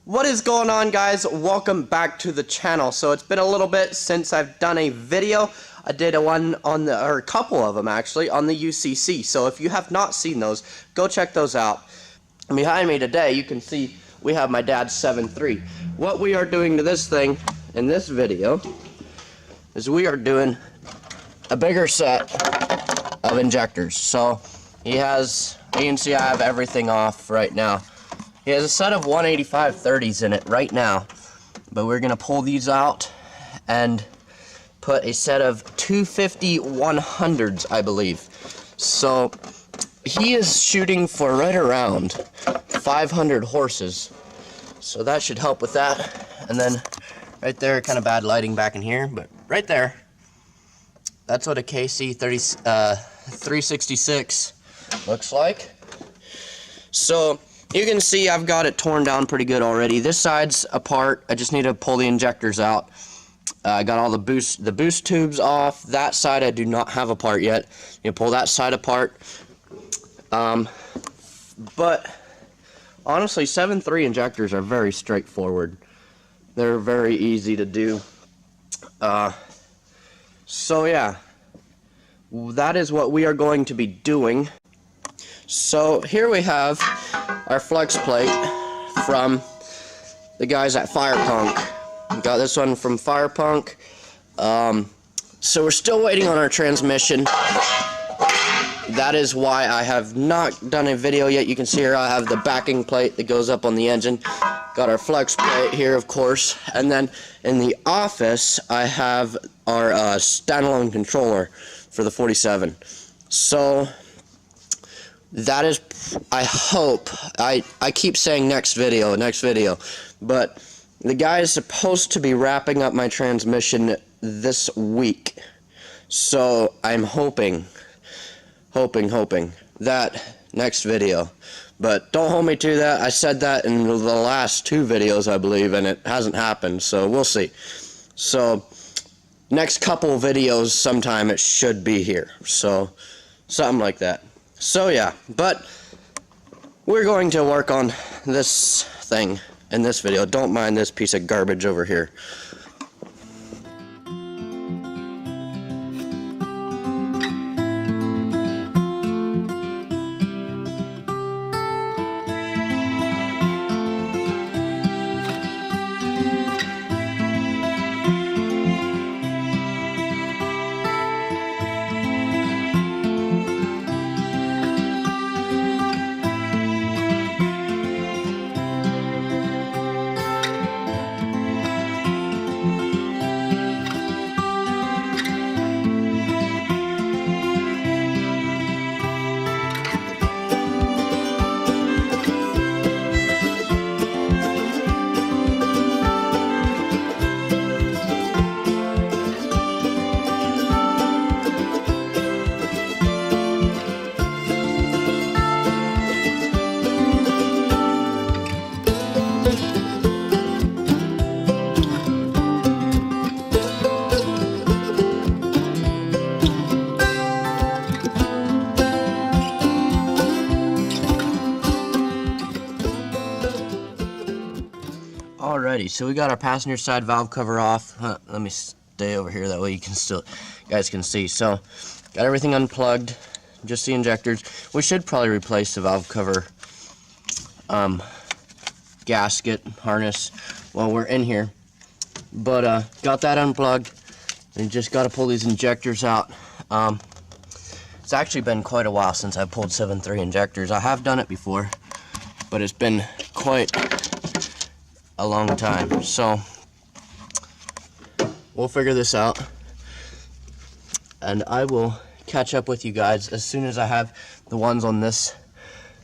What is going on, guys? Welcome back to the channel. So it's been a little bit since I've done a video. I did one on the, or a couple of them actually, on the UCC. So if you have not seen those, go check those out. And behind me today, you can see we have my dad's 7.3. What we are doing to this thing in this video is we are doing a bigger set of injectors. So he has, you can see I have everything off right now. He has a set of 185/30s in it right now, but we're going to pull these out and put a set of 250/100s, I believe. So he is shooting for right around 500 horses, so that should help with that. And then right there, kind of bad lighting back in here, but right there, that's what a KC 366 looks like. So you can see I've got it torn down pretty good already. This side's apart. I just need to pull the injectors out. I got all the boost tubes off. That side I do not have apart yet. You pull that side apart. But honestly, 7.3 injectors are very straightforward. They're very easy to do. So yeah, that is what we are going to be doing. So here we have our flex plate from the guys at Firepunk. Got this one from Firepunk. So we're still waiting on our transmission. That is why I have not done a video yet. You can see here I have the backing plate that goes up on the engine. Got our flex plate here, of course. And then in the office, I have our standalone controller for the 47. So that is, I hope, I keep saying next video, but the guy is supposed to be wrapping up my transmission this week. So I'm hoping that next video. But don't hold me to that. I said that in the last two videos, I believe, and it hasn't happened, so we'll see. So next couple videos sometime it should be here. So something like that. So yeah, but we're going to work on this thing in this video. Don't mind this piece of garbage over here. Alrighty, so we got our passenger side valve cover off. Let me stay over here, that way you guys can see. So, got everything unplugged, just the injectors. We should probably replace the valve cover gasket harness while we're in here. But got that unplugged, and just got to pull these injectors out. It's actually been quite a while since I pulled 7.3 injectors. I have done it before, but it's been quite a long time. So we'll figure this out, and I will catch up with you guys as soon as I have the ones on this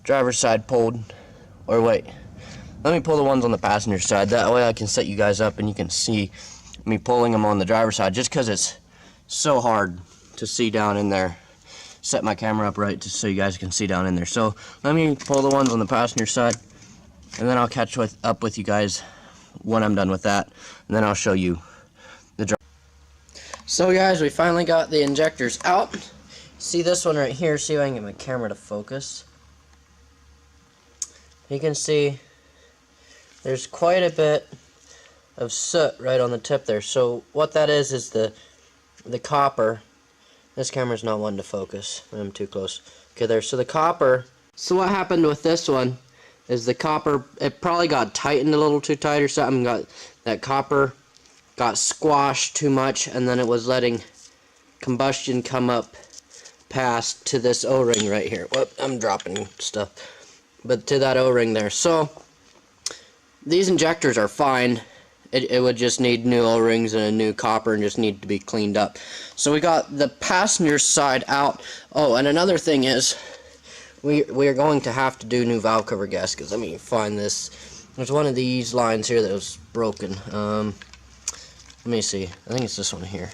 driver's side pulled. Or wait, let me pull the ones on the passenger side, that way I can set you guys up and you can see me pulling them on the driver's side, just because it's so hard to see down in there. Set my camera up right just so you guys can see down in there. So let me pull the ones on the passenger side, and then I'll catch up with you guys when I'm done with that, and then I'll show you the drive. So guys, we finally got the injectors out. See this one right here? See if I can get my camera to focus. You can see there's quite a bit of soot right on the tip there. So what that is the copper. This camera's not wanting to focus. I'm too close. Okay, there. So the copper. So what happened with this one is the copper, it probably got tightened a little too tight or something. That copper got squashed too much, and then it was letting combustion come up past to this O-ring right here. Whoop, I'm dropping stuff. But to that O-ring there. So these injectors are fine. It would just need new O-rings and a new copper and just need to be cleaned up. So we got the passenger side out. Oh, and another thing is we are going to have to do new valve cover gaskets. Let me find this. There's one of these lines here that was broken. Let me see. I think it's this one here.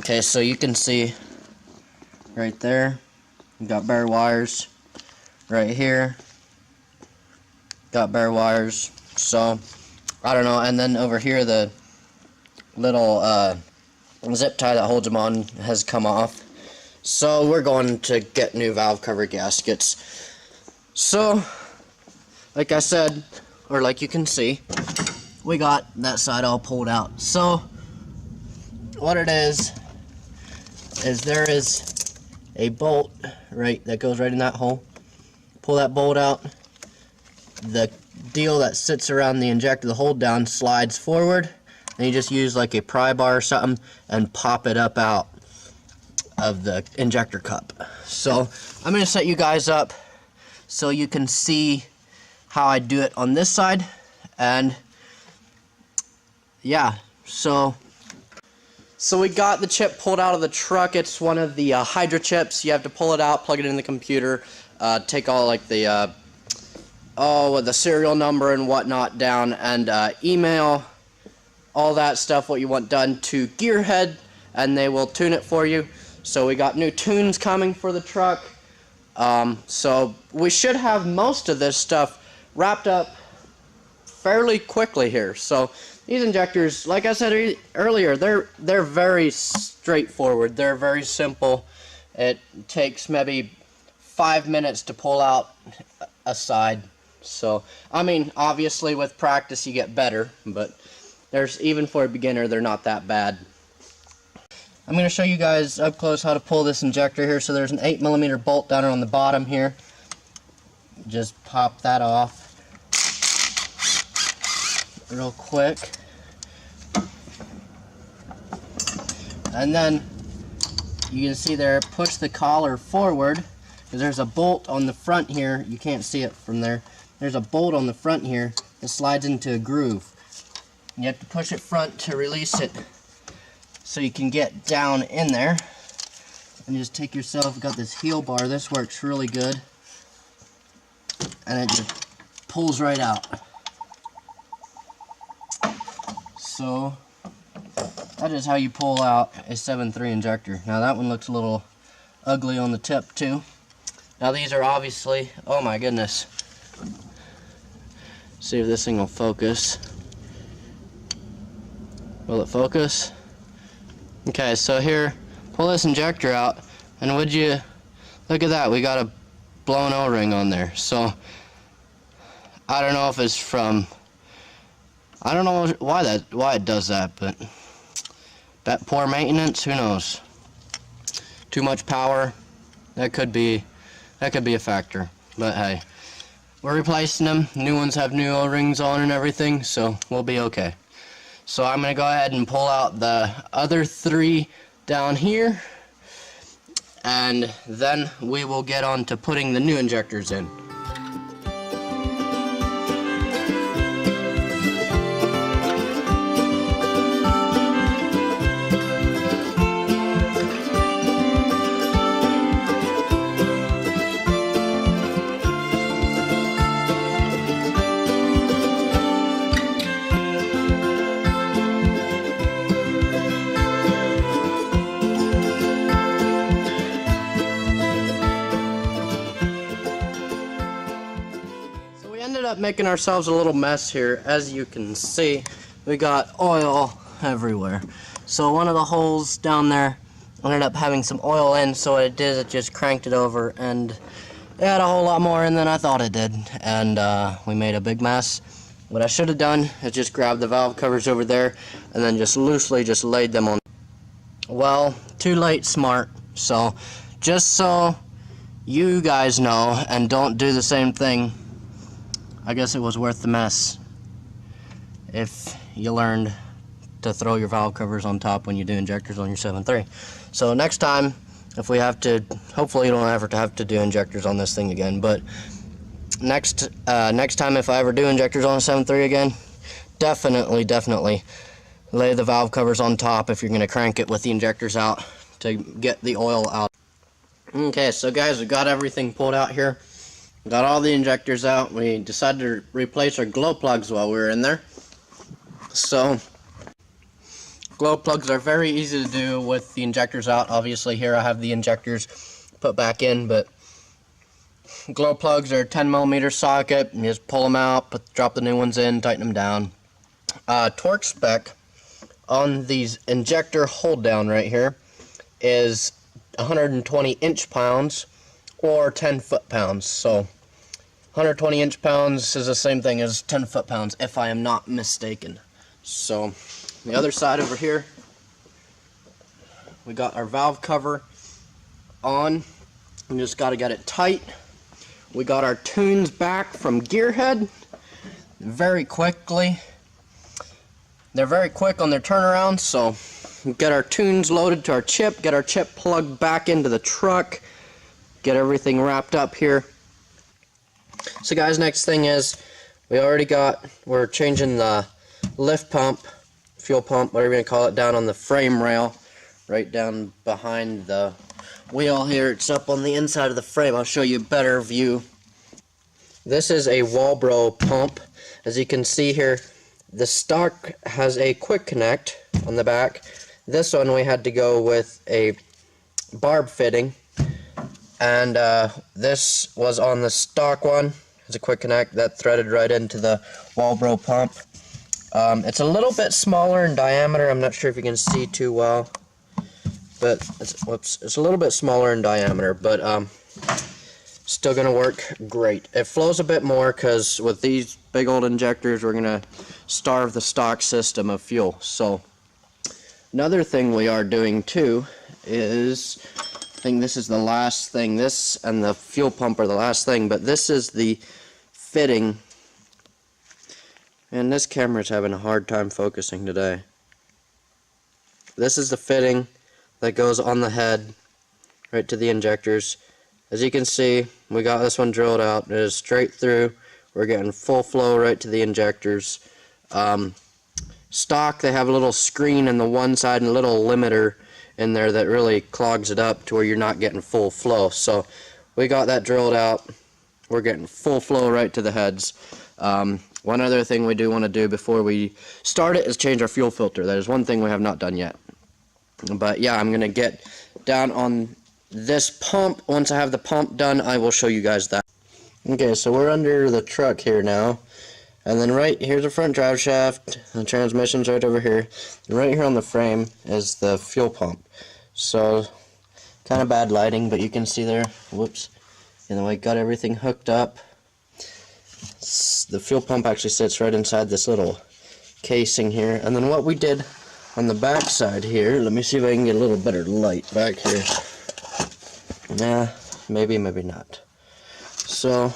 Okay, so you can see right there. You got bare wires. Right here. Got bare wires. So I don't know, and then over here the little zip tie that holds them on has come off. So we're going to get new valve cover gaskets. So, like I said, or like you can see, we got that side all pulled out. So, what it is there is a bolt right that goes right in that hole. Pull that bolt out. The deal that sits around the injector, the hold down, slides forward, and you just use like a pry bar or something and pop it up out of the injector cup. So I'm going to set you guys up so you can see how I do it on this side. And yeah, so we got the chip pulled out of the truck. It's one of the Hydra chips. You have to pull it out, plug it in the computer, take all like the the serial number and whatnot down, and email all that stuff, what you want done, to Gearhead, and they will tune it for you. So we got new tunes coming for the truck. So we should have most of this stuff wrapped up fairly quickly here. So these injectors, like I said earlier, they're very straightforward. They're very simple. It takes maybe 5 minutes to pull out a side. So, I mean, obviously with practice you get better, but even for a beginner, they're not that bad. I'm going to show you guys up close how to pull this injector here. So there's an 8mm bolt down on the bottom here. Just pop that off real quick. And then you can see there, push the collar forward, because there's a bolt on the front here. You can't see it from there. There's a bolt on the front here that slides into a groove. You have to push it front to release it so you can get down in there. And just take yourself, got this heel bar, this works really good. And it just pulls right out. So that is how you pull out a 7.3 injector. Now that one looks a little ugly on the tip too. Now these are obviously, oh my goodness. See if this thing will focus. Will it focus? Okay, so here, pull this injector out, and would you look at that? We got a blown O-ring on there. So I don't know if it's from, I don't know why it does that, but that poor maintenance, who knows? Too much power, that could be a factor. But hey, we're replacing them. New ones have new O-rings on and everything, so we'll be okay. So I'm going to go ahead and pull out the other 3 down here, and then we will get on to putting the new injectors in. Up making ourselves a little mess here. As you can see, we got oil everywhere. So one of the holes down there ended up having some oil in, so what it did, it just cranked it over, and it had a whole lot more in than I thought it did, and we made a big mess. What I should have done is just grab the valve covers over there and then just loosely just laid them on. Well, too late, smart. So just so you guys know and don't do the same thing, I guess it was worth the mess if you learned to throw your valve covers on top when you do injectors on your 7.3. So next time, if we have to, hopefully you don't ever have to do injectors on this thing again, but next time if I ever do injectors on a 7.3 again, definitely lay the valve covers on top if you're going to crank it with the injectors out to get the oil out. Okay, so guys, we got everything pulled out here. Got all the injectors out. We decided to replace our glow plugs while we were in there. So glow plugs are very easy to do with the injectors out. Obviously here I have the injectors put back in, but glow plugs are a 10mm socket. You just pull them out, drop the new ones in, tighten them down. Torque spec on these injector hold down right here is 120 inch-pounds or 10 foot-pounds. So 120 inch-pounds is the same thing as 10 foot-pounds if I am not mistaken. So the other side over here, we got our valve cover on. We just got to get it tight. We got our tunes back from Gearhead very quickly. They're very quick on their turnaround, so we get our tunes loaded to our chip, get our chip plugged back into the truck, get everything wrapped up here. So guys, next thing is we're changing the lift pump, fuel pump, whatever you call it, down on the frame rail, right down behind the wheel here. It's up on the inside of the frame. I'll show you a better view. This is a Walbro pump. As you can see here, the stock has a quick connect on the back. This one we had to go with a barb fitting, and this was on the stock one. It's a quick connect that threaded right into the Walbro pump. It's a little bit smaller in diameter. I'm not sure if you can see too well, but it's a little bit smaller in diameter, but still gonna work great. It flows a bit more because with these big old injectors we're gonna starve the stock system of fuel. So another thing we are doing too is, I think this is the last thing, this and the fuel pump are the last thing, but this is the fitting, and this camera's having a hard time focusing today. This is the fitting that goes on the head right to the injectors. As you can see, we got this one drilled out. It is straight through. We're getting full flow right to the injectors. Stock, they have a little screen on the one side and a little limiter in there that really clogs it up to where you're not getting full flow. So we got that drilled out. We're getting full flow right to the heads. One other thing we do want to do before we start it is change our fuel filter. That is one thing we have not done yet. But yeah, I'm going to get down on this pump. Once I have the pump done, I will show you guys that. Okay, so we're under the truck here now. And then right here's the front drive shaft. The transmission's right over here. And right here on the frame is the fuel pump. So kind of bad lighting, but you can see there. Whoops. And then we got everything hooked up. The fuel pump actually sits right inside this little casing here. And then what we did on the back side here, let me see if I can get a little better light back here. Nah, maybe not. So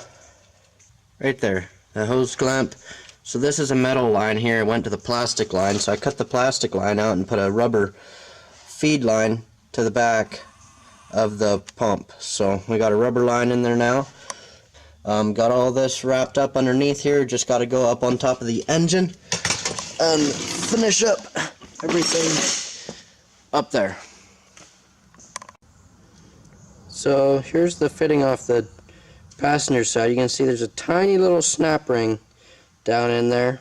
right there, the hose clamp. So this is a metal line here. It went to the plastic line, so I cut the plastic line out and put a rubber feed line to the back of the pump. So we got a rubber line in there now. Got all this wrapped up underneath here. Just got to go up on top of the engine and finish up everything up there. So here's the fitting off the passenger side. You can see there's a tiny little snap ring down in there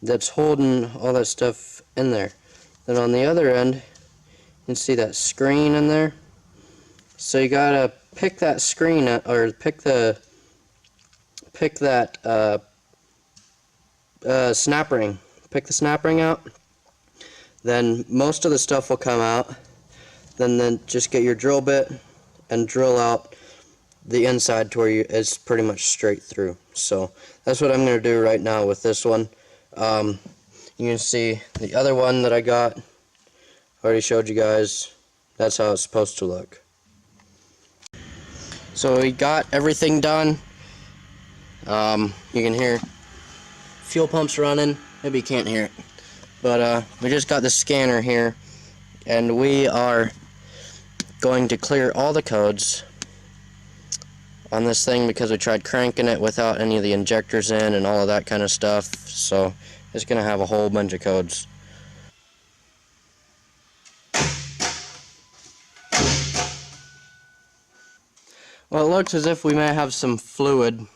that's holding all that stuff in there. Then on the other end, you can see that screen in there. So you gotta pick that screen up, or pick that snap ring. Pick the snap ring out. Then most of the stuff will come out. Then just get your drill bit and drill out the inside to where it's pretty much straight through. So that's what I'm going to do right now with this one. You can see the other one that I got, already showed you guys. That's how it's supposed to look. So we got everything done. You can hear fuel pumps running. Maybe you can't hear it, but we just got the scanner here, and we are going to clear all the codes on this thing because we tried cranking it without any of the injectors in and all of that kind of stuff. So it's gonna have a whole bunch of codes. Well, it looks as if we may have some fluid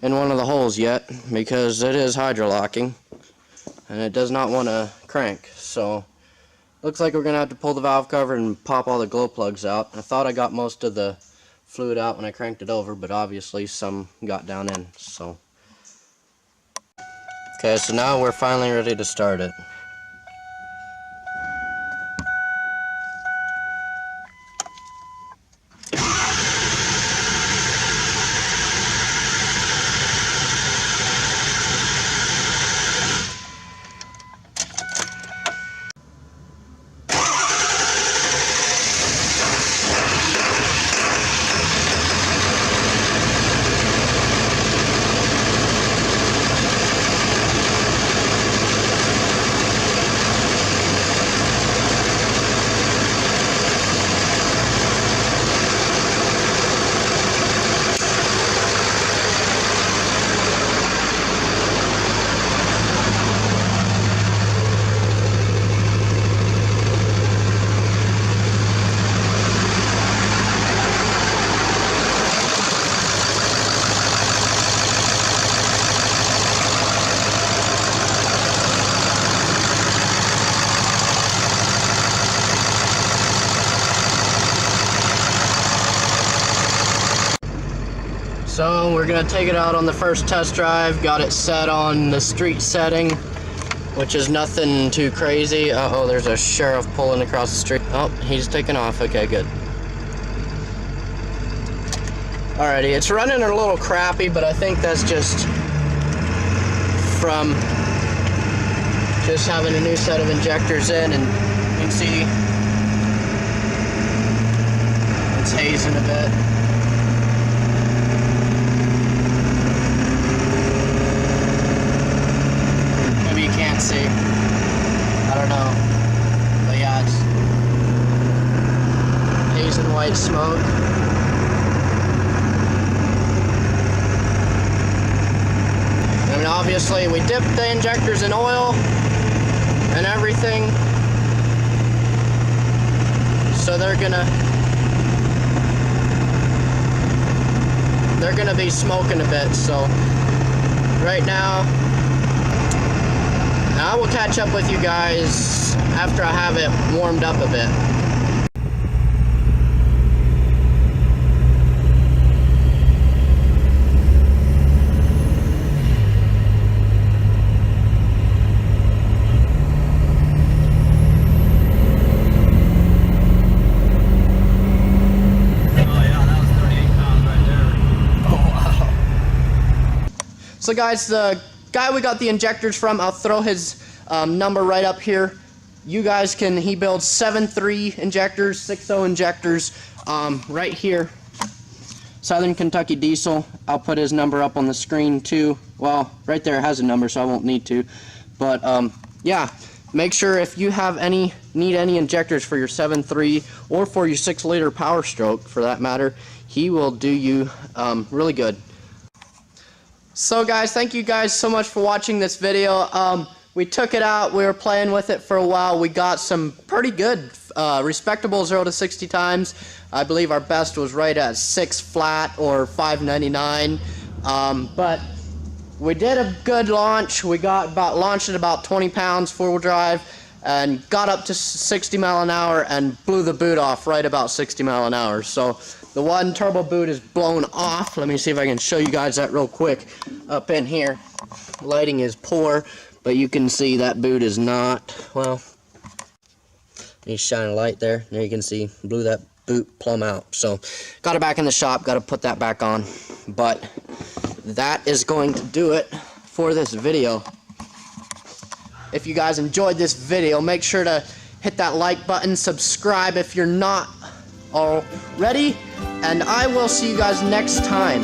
in one of the holes yet, because it is hydrolocking and it does not want to crank. So looks like we're gonna have to pull the valve cover and pop all the glow plugs out. I thought I got most of the fluid out when I cranked it over, but obviously some got down in. So okay, so now we're finally ready to start it. So we're gonna take it out on the first test drive. Got it set on the street setting, which is nothing too crazy. Uh-oh, there's a sheriff pulling across the street. Oh, he's taking off. Okay, good. Alrighty, it's running a little crappy, but I think that's just from just having a new set of injectors in, and you can see it's hazing a bit. See, I don't know, but yeah, it's hazing white smoke. I mean, obviously we dipped the injectors in oil and everything, so they're gonna be smoking a bit. So right now I will catch up with you guys after I have it warmed up a bit. Oh yeah, that was 38 pounds right there. Oh wow. So guys, the guy we got the injectors from, I'll throw his number right up here. You guys can, he builds 7.3 injectors, 6.0 injectors right here. Southern Kentucky Diesel. I'll put his number up on the screen too. Well, right there it has a number, so I won't need to. But yeah, make sure if you have need any injectors for your 7.3 or for your 6-liter Power Stroke for that matter, he will do you really good. So guys, thank you guys so much for watching this video. We took it out, we were playing with it for a while. We got some pretty good, respectable 0 to 60 times. I believe our best was right at 6 flat or 599. But we did a good launch. We launched at about 20 pounds 4-wheel drive and got up to 60 mile an hour and blew the boot off right about 60 mile an hour. So the one turbo boot is blown off. Let me see if I can show you guys that real quick up in here. Lighting is poor, but you can see that boot is not, well, he's shining light there. There you can see, blew that boot plumb out. So got it back in the shop, got to put that back on. But that is going to do it for this video. If you guys enjoyed this video, make sure to hit that like button, subscribe if you're not already, and I will see you guys next time.